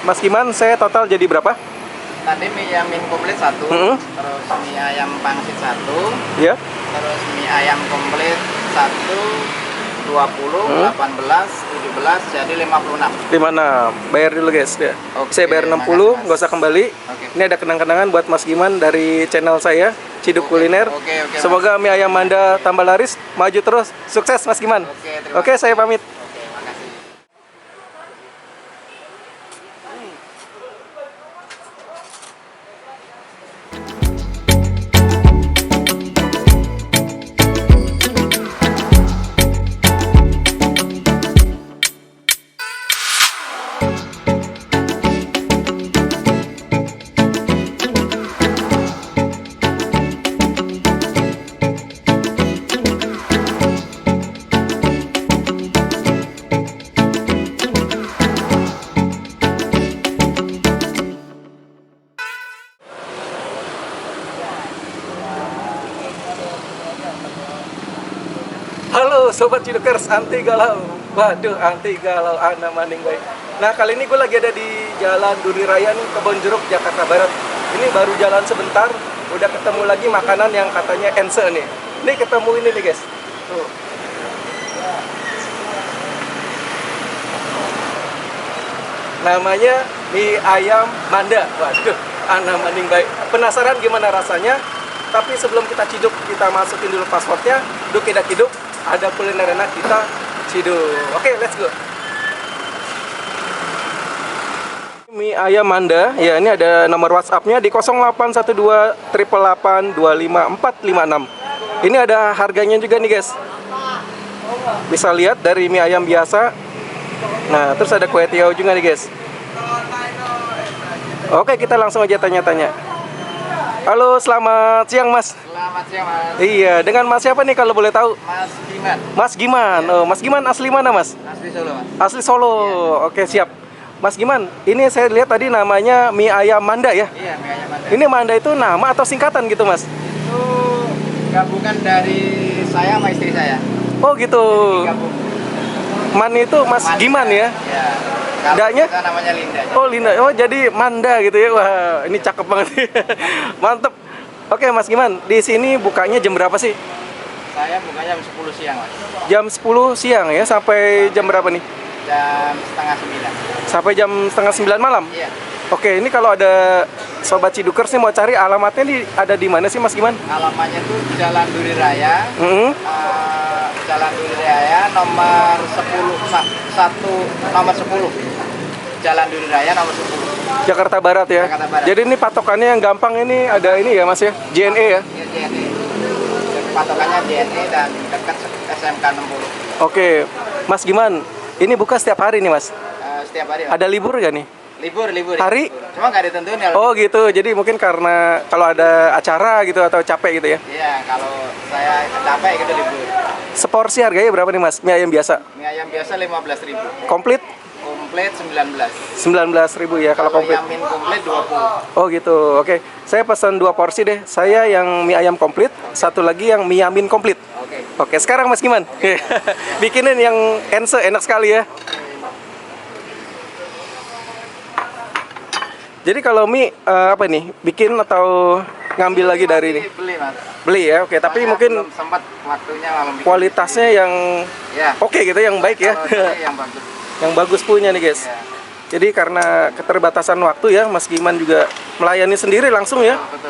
Mas Giman, saya total jadi berapa? Tadi mie ayam komplit 1, terus mie ayam pangsit 1, Ya. terus mie ayam komplit 1, 20, 18, 17, jadi 56. 56. Bayar dulu guys ya. Oke, Saya bayar 60, makasih, Mas. nggak usah kembali. Oke. Ini ada kenang-kenangan buat Mas Giman dari channel saya, Ciduk Kuliner. Oke, Semoga mie ayam Anda tambah laris, maju terus. Sukses Mas Giman. terima Oke, saya pamit. Oke, makasih. Halo Sobat Cidukers, anti galau. Waduh, anti galau, ana maning baik. Nah, kali ini gue lagi ada di Jalan Duri Raya nih, Kebonjeruk, Jakarta Barat. Ini baru jalan sebentar, udah ketemu lagi makanan yang katanya ense nih. Ini ketemu ini nih guys. Tuh. Namanya mie ayam Manda. Waduh, ana maning baik. Penasaran gimana rasanya? Tapi sebelum kita ciduk, kita masukin dulu passwordnya. Duk tidak ciduk, ada kuliner enak kita ciduk. Oke, let's go. Mie ayam Manda, ya ini ada nomor WhatsApp-nya di 0812 888 25456. Ini ada harganya juga nih guys. Bisa lihat dari mie ayam biasa. Nah, terus ada kue tiaw juga nih guys. Oke, kita langsung aja tanya-tanya. Halo, selamat siang Mas. Selamat siang, Mas. Iya, dengan Mas siapa nih kalau boleh tahu? Mas Giman. Mas Giman. Oh, Mas Giman asli mana Mas? Asli Solo, Mas. Asli Solo. Oke, siap. Mas Giman, ini saya lihat tadi namanya mie ayam Manda ya? Iya, mie ayam Manda. Ini Manda itu nama atau singkatan gitu Mas? Itu gabungan dari saya sama istri saya. Oh gitu. Gabung. Man itu Mas Manda. Giman ya? Ya. Kalau Ndaknya? kita namanya Linda. Oh Linda, oh jadi Manda gitu ya? Wah, ini cakep banget. Mantep. Oke Mas Giman, di sini bukanya jam berapa sih? Saya bukanya jam 10 siang, Mas. Jam 10 siang ya, sampai jam berapa nih? Jam setengah 9. Sampai jam setengah 9 malam? Iya. Oke, ini kalau ada Sobat Cidukers nih mau cari alamatnya ada di mana sih Mas Giman? Alamatnya tuh Jalan Duri Raya. Mm-hmm. Jalan Duri Raya nomor 10 nomor 10. Jalan Duri Raya nomor 10. Jakarta Barat ya? Jakarta Barat. Jadi ini patokannya yang gampang ini ada ini ya Mas ya? JNE ya? Iya, JNE. Patokannya JNE dan dekat SMK 60. Oke, Mas Giman, ini buka setiap hari nih Mas? Setiap hari, Mas. Ada libur gak nih? Libur. Hari? Cuma nggak ditentuin ya. Oh gitu, jadi mungkin karena kalau ada acara gitu atau capek gitu ya? Iya, kalau saya capek gitu libur. Seporsi harganya berapa nih Mas? Mie ayam biasa? Mie ayam biasa 15.000. Komplit? Komplit 19. 19.000 ya kalau komplit? yang mie komplit 20. Oh gitu, oke. Saya pesan 2 porsi deh. Saya yang mie ayam komplit, satu lagi yang mie yamin komplit. Oke. Oke, sekarang Mas Giman. Bikinin yang ense, enak sekali ya. Jadi kalau mie apa nih? Bikin atau ngambil lagi dari ini? Beli, Mas. Beli ya, oke. Tapi Soalnya mungkin belum sempat waktunya malam bikin. kualitasnya yang Ya. oke gitu, yang baik ya. Kalau saya yang bagus. Yang bagus punya nih guys. Ya. Jadi karena keterbatasan waktu ya, Mas Giman juga melayani sendiri langsung ya. Betul.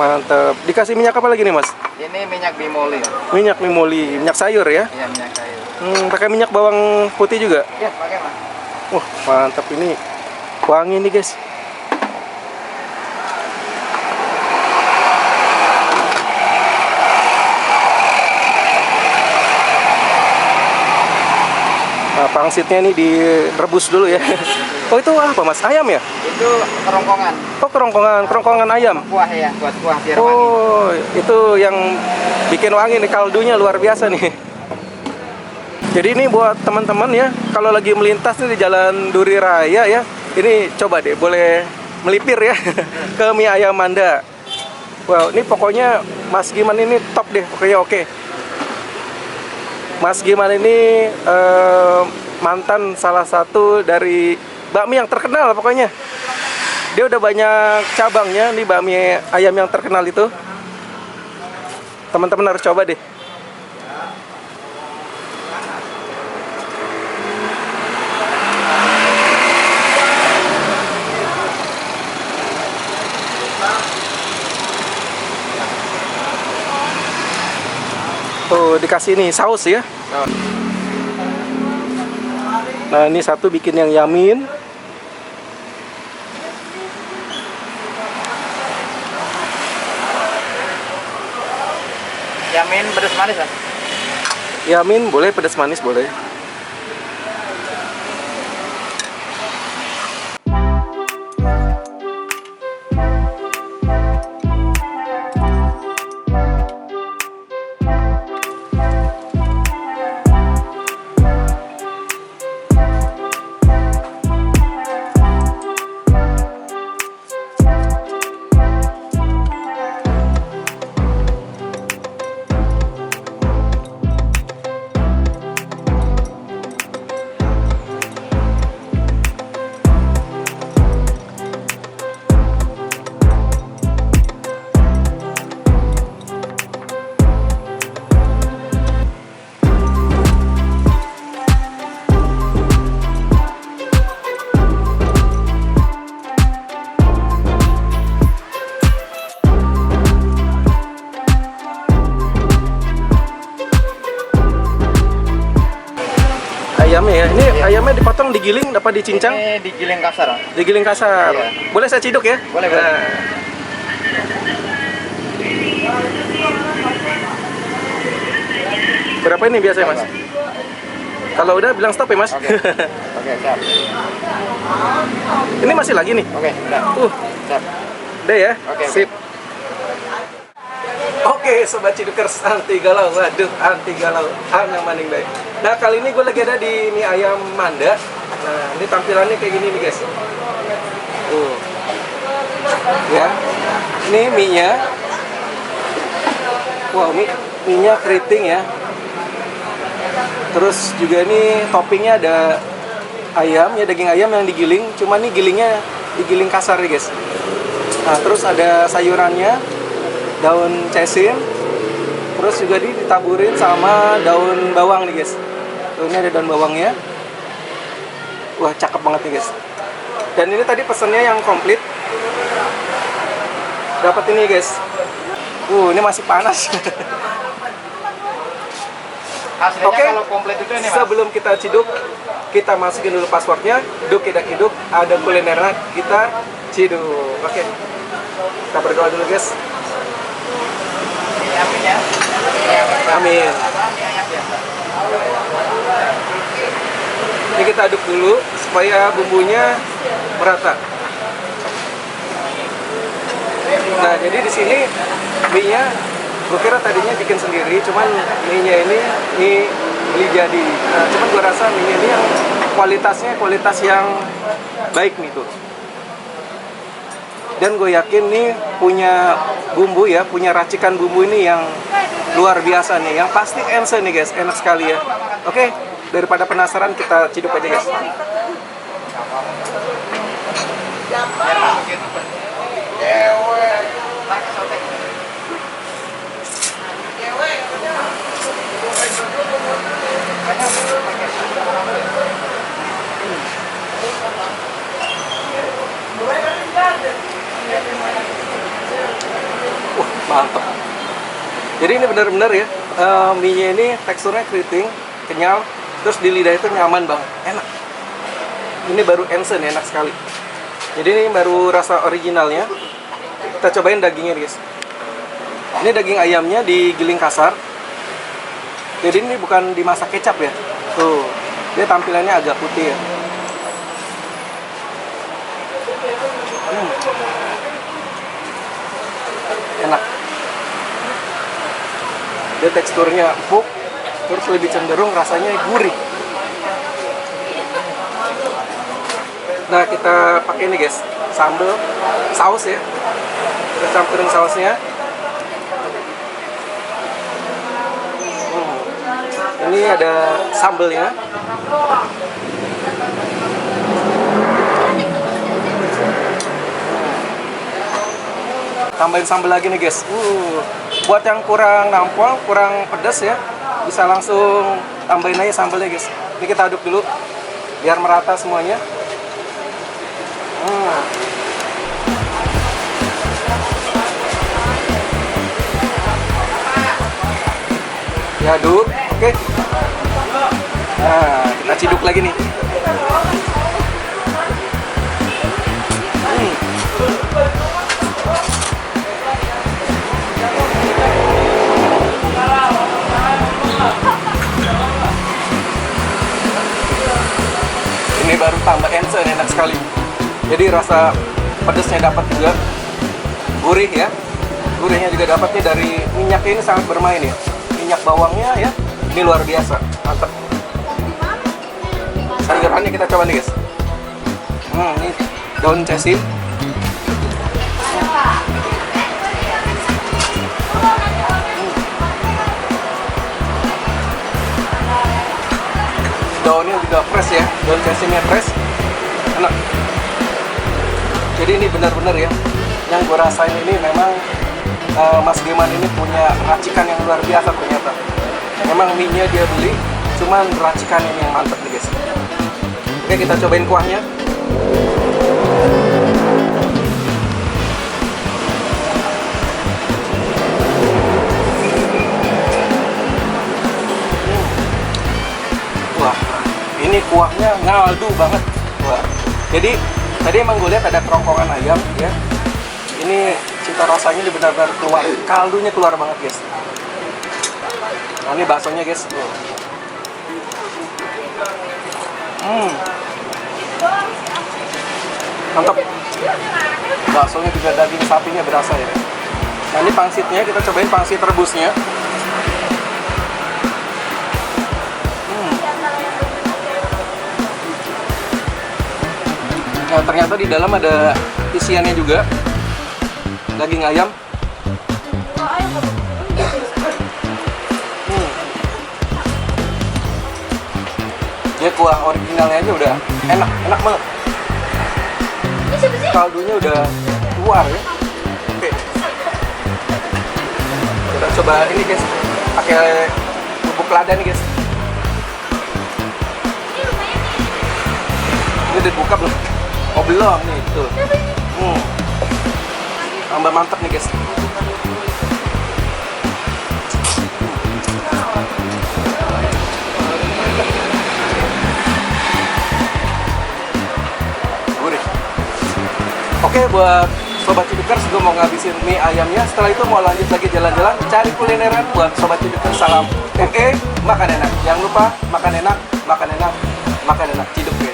Mantep. Dikasih minyak apa lagi nih Mas? Ini minyak bimoli. Minyak mimoli, minyak sayur ya. Iya, minyak sayur. Pakai minyak bawang putih juga. Iya, pakai, Mas. Wah, mantap ini. Wangi nih guys. Nah, pangsitnya ini direbus dulu ya. Oh itu apa Mas? Ayam ya? Itu kerongkongan. Oh kerongkongan ayam. Kuah ya, buat kuah biar wangi. Oh itu yang bikin wangi nih, kaldunya luar biasa nih. Jadi ini buat teman-teman ya, kalau lagi melintas nih di Jalan Duri Raya ya, ini coba deh boleh melipir ya ke mie ayam Manda. Wow, ini pokoknya Mas Giman ini top deh, pokoknya oke. Mas Giman ini mantan salah satu dari bakmi yang terkenal pokoknya. Dia udah banyak cabangnya, nih bakmi ayam yang terkenal itu. Teman-teman harus coba deh. Tuh dikasih nih saus ya. Nah ini satu bikin yang yamin. Yamin pedas manis kan? Yamin boleh, pedas manis boleh. Ayamnya ya, ini ayamnya dipotong, digiling, apa dicincang? Ini digiling kasar. Digiling kasar. Iya. Boleh saya ciduk ya? Boleh, boleh. Nah. Berapa ini biasanya mas? Kalau udah bilang stop ya mas. Oke. Oke, siap. Ini masih lagi nih. Oke, udah. Siap. Udah ya. Oke, Sip. Oke, sobat cidukers anti galau, waduh anti galau, ana maning deh. Nah kali ini gue lagi ada di mie ayam Manda. Nah ini tampilannya kayak gini nih guys. Ya, ini mie-nya. Wow, mie-nya keriting ya. Terus juga ini toppingnya ada ayam ya, daging ayam yang digiling. Cuma nih gilingnya digiling kasar nih guys. Nah terus ada sayurannya, daun cesim, terus juga ditaburin sama daun bawang nih guys. Tuh, ini ada daun bawangnya. Wah cakep banget nih guys. Dan ini tadi pesennya yang komplit. Dapat ini guys. Ini masih panas. Hasilnya Oke, kalau komplit itu ini mas. sebelum kita ciduk, kita masukin dulu passwordnya. Duk tidak hiduk, ada kulinernya, kita ciduk. Oke, kita berdoa dulu guys. Amin ya. Amin. Ini kita aduk dulu supaya bumbunya merata. Nah, jadi di sini mie-nya gue kira tadinya bikin sendiri, cuman mie-nya ini mie beli jadi. Nah, cuman gue rasa mie-nya ini yang kualitasnya kualitas yang baik nih tuh. Dan gue yakin nih punya bumbu ya, punya racikan bumbu ini yang luar biasa nih, yang pasti ense nih guys, enak sekali ya. Oke, daripada penasaran kita ciduk aja guys. Mantap. Jadi ini benar-benar ya, mie-nya ini teksturnya keriting, kenyal, terus di lidah itu nyaman banget, enak. Ini baru ense nih, enak sekali. Jadi ini baru rasa originalnya. Kita cobain dagingnya guys. Ini daging ayamnya digiling kasar. Jadi ini bukan dimasak kecap ya. Tuh, dia tampilannya agak putih ya. Enak. Dia teksturnya empuk, terus lebih cenderung rasanya gurih. Nah kita pakai ini guys, sambal, saus ya. Kita campurin sausnya. Ini ada sambalnya. tambahin sambal lagi nih guys. Buat yang kurang nampol, kurang pedas ya, bisa langsung tambahin aja sambalnya guys. Ini kita aduk dulu biar merata semuanya. Diaduk, oke. Nah, kita ciduk lagi nih. Ini baru tambah encer, enak sekali. Jadi rasa pedasnya dapat juga, gurih ya. Gurihnya juga dapatnya dari minyaknya, ini sangat bermain ya. Minyak bawangnya ya, ini luar biasa, mantap. Sayurannya kita coba nih guys. Ini daun cesi. Daunnya juga fresh ya, daun cesinya fresh, enak. Jadi ini benar-benar ya, yang gue rasain ini memang Mas Giman ini punya racikan yang luar biasa ternyata. Memang mie-nya dia beli, cuman racikan ini yang mantap nih guys. Oke, kita cobain kuahnya. Wah, ini kuahnya ngaldu banget. Wah, jadi tadi emang gue lihat ada kerongkongan ayam ya. Ini cita rasanya ini benar-benar keluar, kaldunya keluar banget guys. Nah, ini baksonya guys. Mantap. Baksonya juga daging sapinya berasa ya. Nah, ini pangsitnya, kita cobain pangsit rebusnya. Nah, ternyata di dalam ada isiannya juga, daging ayam. Dia kuah originalnya aja udah enak banget. Kaldunya udah keluar ya. Oke. Kita coba ini guys, pakai bubuk lada nih guys. Ini udah buka belum? Oh belum nih, tuh. Tambah mantap nih guys. Gurih. Oke, buat Sobat Cidukers, gue mau ngabisin mie ayamnya. Setelah itu mau lanjut lagi jalan-jalan, cari kulineran buat Sobat Cidukers. Salam makan enak. Jangan lupa makan enak, makan enak, makan enak. Ciduk ya.